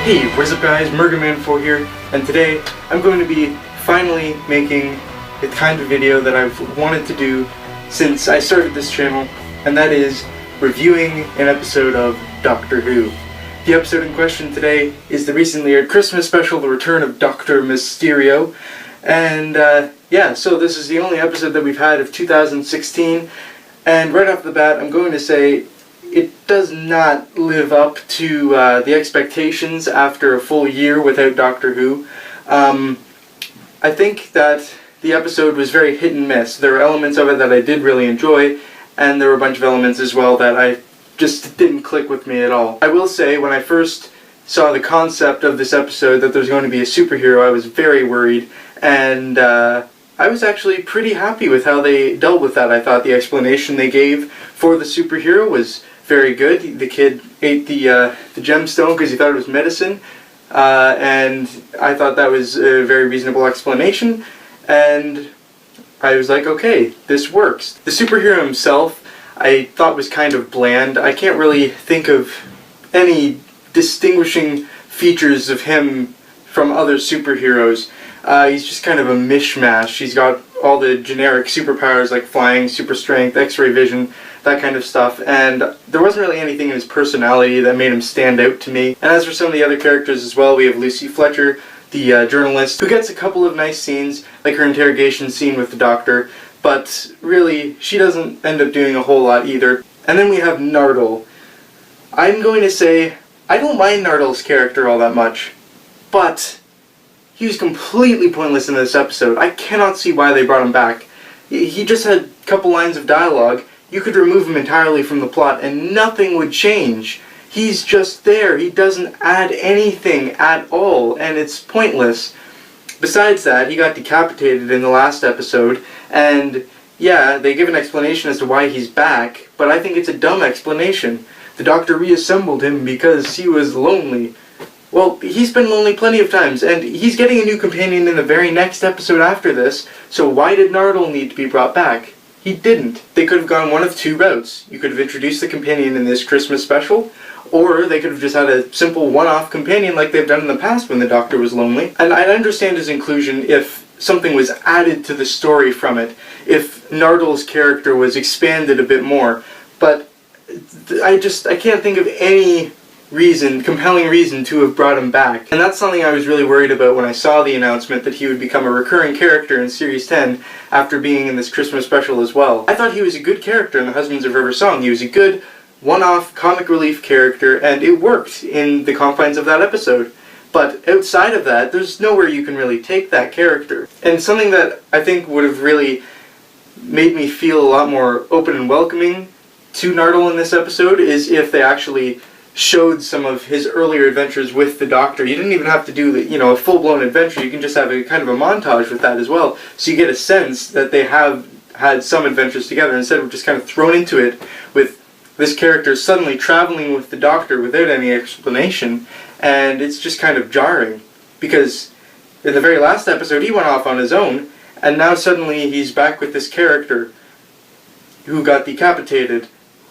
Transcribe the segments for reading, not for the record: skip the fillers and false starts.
Hey, what's up guys, Murgaman4 here, and today I'm going to be finally making the kind of video that I've wanted to do since I started this channel, and that is reviewing an episode of Doctor Who. The episode in question today is the recently aired Christmas special, The Return of Doctor Mysterio, and yeah, so this is the only episode that we've had of 2016, and right off the bat I'm going to say it does not live up to the expectations after a full year without Doctor Who. I think that the episode was very hit and miss. There were elements of it that I did really enjoy, and there were a bunch of elements as well that I just didn't click with me at all. I will say, when I first saw the concept of this episode that there's going to be a superhero, I was very worried, and I was actually pretty happy with how they dealt with that. I thought the explanation they gave for the superhero was very good. The kid ate the gemstone because he thought it was medicine, and I thought that was a very reasonable explanation, and I was like, okay, this works. The superhero himself I thought was kind of bland. I can't really think of any distinguishing features of him from other superheroes. He's just kind of a mishmash. He's got all the generic superpowers like flying, super strength, x-ray vision, that kind of stuff, and there wasn't really anything in his personality that made him stand out to me. And as for some of the other characters as well, we have Lucy Fletcher, the journalist, who gets a couple of nice scenes, like her interrogation scene with the Doctor, but really, she doesn't end up doing a whole lot either. And then we have Nardole. I'm going to say, I don't mind Nardole's character all that much, but he was completely pointless in this episode. I cannot see why they brought him back. He just had a couple lines of dialogue. You could remove him entirely from the plot and nothing would change. He's just there. He doesn't add anything at all, and it's pointless. Besides that, he got decapitated in the last episode, and yeah, they give an explanation as to why he's back, but I think it's a dumb explanation. The Doctor reassembled him because he was lonely. Well, he's been lonely plenty of times, and he's getting a new companion in the very next episode after this, so why did Nardole need to be brought back? He didn't. They could have gone one of two routes. You could have introduced the companion in this Christmas special, or they could have just had a simple one-off companion like they've done in the past when the Doctor was lonely. And I'd understand his inclusion if something was added to the story from it, if Nardole's character was expanded a bit more, but I can't think of any compelling reason to have brought him back. And that's something I was really worried about when I saw the announcement that he would become a recurring character in Series 10 after being in this Christmas special as well. I thought he was a good character in The Husbands of River Song. He was a good one-off comic relief character, and it worked in the confines of that episode. But outside of that, there's nowhere you can really take that character. And something that I think would have really made me feel a lot more open and welcoming to Nardole in this episode is if they actually showed some of his earlier adventures with the Doctor. You didn't even have to do a full-blown adventure. You can just have a kind of a montage with that as well, so you get a sense that they have had some adventures together instead of just kind of thrown into it with this character suddenly traveling with the Doctor without any explanation, and it's just kind of jarring, because in the very last episode he went off on his own, and now suddenly he's back with this character who got decapitated,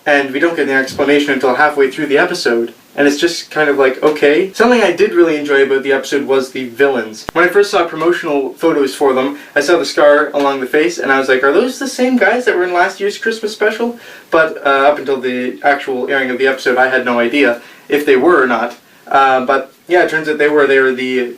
and we don't get an explanation until halfway through the episode. And it's just kind of like, okay. Something I did really enjoy about the episode was the villains. When I first saw promotional photos for them, I saw the scar along the face, and I was like, are those the same guys that were in last year's Christmas special? But up until the actual airing of the episode, I had no idea if they were or not. But yeah, it turns out they were. They were the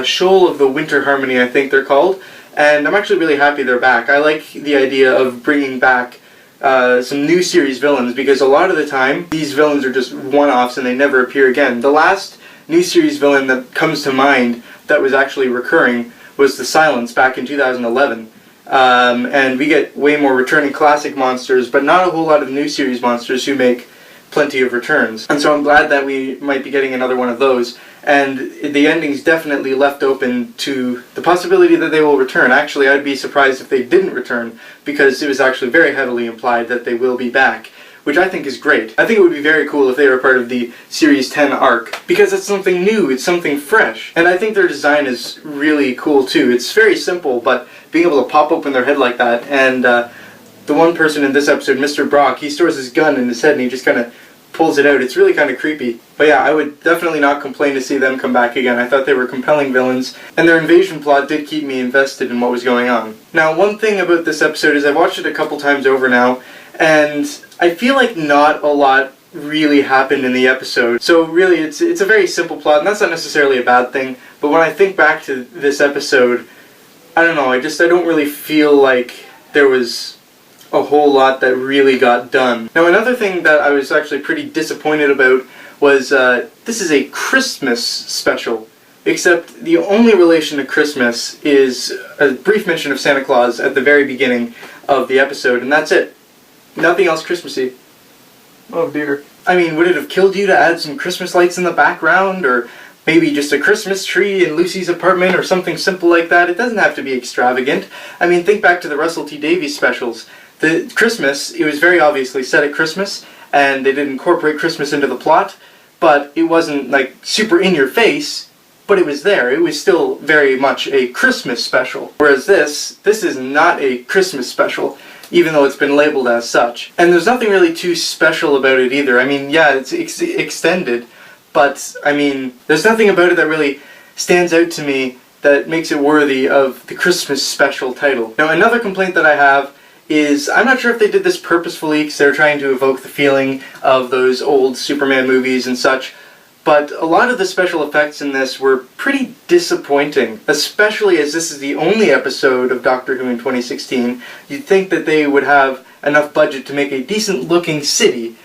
Shoal of the Winter Harmony, I think they're called. And I'm actually really happy they're back. I like the idea of bringing back some new series villains, because a lot of the time these villains are just one-offs and they never appear again. The last new series villain that comes to mind that was actually recurring was the Silence back in 2011. And we get way more returning classic monsters, but not a whole lot of new series monsters who make plenty of returns. And so I'm glad that we might be getting another one of those. And the ending's definitely left open to the possibility that they will return. Actually, I'd be surprised if they didn't return, because it was actually very heavily implied that they will be back, which I think is great. I think it would be very cool if they were part of the Series 10 arc, because it's something new, it's something fresh. And I think their design is really cool too. It's very simple, but being able to pop open their head like that, and the one person in this episode, Mr. Brock, he stores his gun in his head and he just kind of pulls it out. It's really kind of creepy. But yeah, I would definitely not complain to see them come back again. I thought they were compelling villains, and their invasion plot did keep me invested in what was going on. Now, one thing about this episode is I've watched it a couple times over now, and I feel like not a lot really happened in the episode. So really, it's a very simple plot, and that's not necessarily a bad thing. But when I think back to this episode, I don't know, I don't really feel like there was a whole lot that really got done. Now, another thing that I was actually pretty disappointed about was this is a Christmas special, except the only relation to Christmas is a brief mention of Santa Claus at the very beginning of the episode, and that's it. Nothing else Christmassy. Oh dear. I mean, would it have killed you to add some Christmas lights in the background, or maybe just a Christmas tree in Lucy's apartment, or something simple like that? It doesn't have to be extravagant. I mean, think back to the Russell T Davies specials. The Christmas, it was very obviously set at Christmas, and they did incorporate Christmas into the plot, but it wasn't like super in your face, but it was there. It was still very much a Christmas special. Whereas this is not a Christmas special, even though it's been labeled as such. And there's nothing really too special about it either. I mean, yeah, it's extended, but I mean, there's nothing about it that really stands out to me that makes it worthy of the Christmas special title. Now, another complaint that I have is, I'm not sure if they did this purposefully because they're trying to evoke the feeling of those old Superman movies and such, but a lot of the special effects in this were pretty disappointing, especially as this is the only episode of Doctor Who in 2016. You'd think that they would have enough budget to make a decent looking city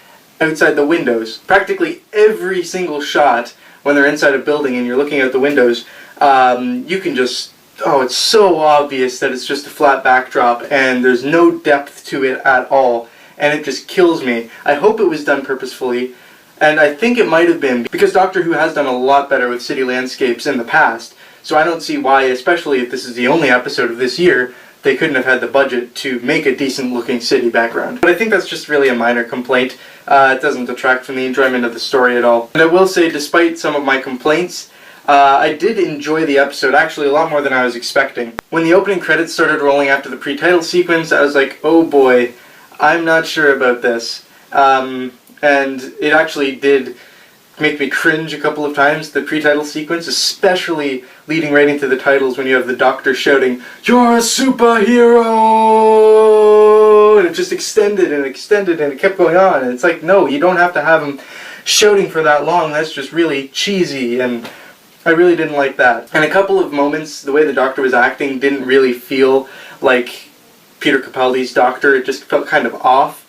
outside the windows. Practically every single shot when they're inside a building and you're looking out the windows, you can just, oh, it's so obvious that it's just a flat backdrop and there's no depth to it at all, and it just kills me. I hope it was done purposefully, and I think it might have been, because Doctor Who has done a lot better with city landscapes in the past, so I don't see why, especially if this is the only episode of this year, they couldn't have had the budget to make a decent looking city background. But I think that's just really a minor complaint. It doesn't detract from the enjoyment of the story at all. And I will say, despite some of my complaints, I did enjoy the episode, actually a lot more than I was expecting. When the opening credits started rolling after the pre-title sequence, I was like, oh boy, I'm not sure about this. And it actually did make me cringe a couple of times, the pre-title sequence, especially leading right into the titles when you have the Doctor shouting, "You're a superhero!" And it just extended and extended and it kept going on. And it's like, no, you don't have to have him shouting for that long. That's just really cheesy, and I really didn't like that. And a couple of moments, the way the Doctor was acting didn't really feel like Peter Capaldi's Doctor. It just felt kind of off.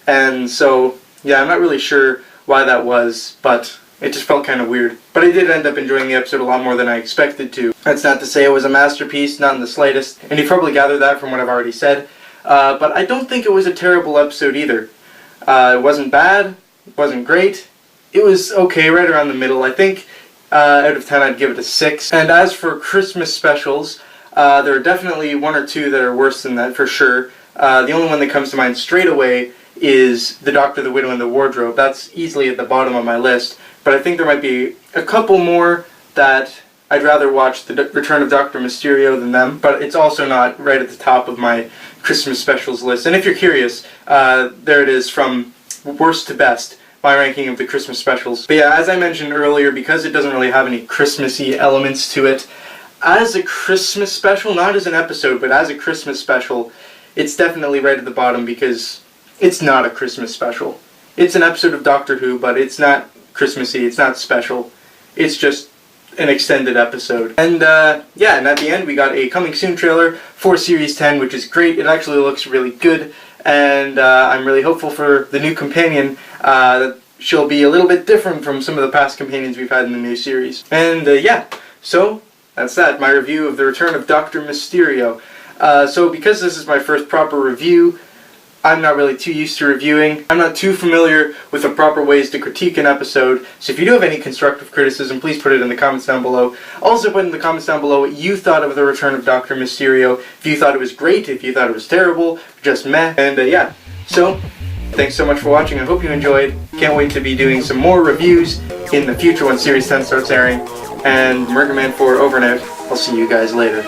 And so, yeah, I'm not really sure why that was, but it just felt kind of weird. But I did end up enjoying the episode a lot more than I expected to. That's not to say it was a masterpiece, not in the slightest, and you probably gathered that from what I've already said. But I don't think it was a terrible episode either. It wasn't bad, it wasn't great, it was okay, right around the middle. I think out of 10 I'd give it a 6. And as for Christmas specials, there are definitely one or two that are worse than that for sure. The only one that comes to mind straight away is The Doctor, the Widow, and the Wardrobe. That's easily at the bottom of my list, but I think there might be a couple more that I'd rather watch The Return of Doctor Mysterio than them, but it's also not right at the top of my Christmas specials list. And if you're curious, there it is, from worst to best, my ranking of the Christmas specials. But yeah, as I mentioned earlier, because it doesn't really have any Christmassy elements to it, as a Christmas special, not as an episode, but as a Christmas special, it's definitely right at the bottom because it's not a Christmas special. It's an episode of Doctor Who, but it's not Christmassy, it's not special. It's just an extended episode. And yeah, and at the end we got a coming soon trailer for Series 10, which is great. It actually looks really good, and I'm really hopeful for the new companion. She'll be a little bit different from some of the past companions we've had in the new series. And yeah, so that's that, my review of The Return of Doctor Mysterio. So because this is my first proper review, I'm not really too used to reviewing. I'm not too familiar with the proper ways to critique an episode, so if you do have any constructive criticism, please put it in the comments down below. Also put in the comments down below what you thought of The Return of Doctor Mysterio, if you thought it was great, if you thought it was terrible, just meh. And yeah, so thanks so much for watching. I hope you enjoyed. Can't wait to be doing some more reviews in the future when Series 10 starts airing. And Murderman 4 over and out. I'll see you guys later.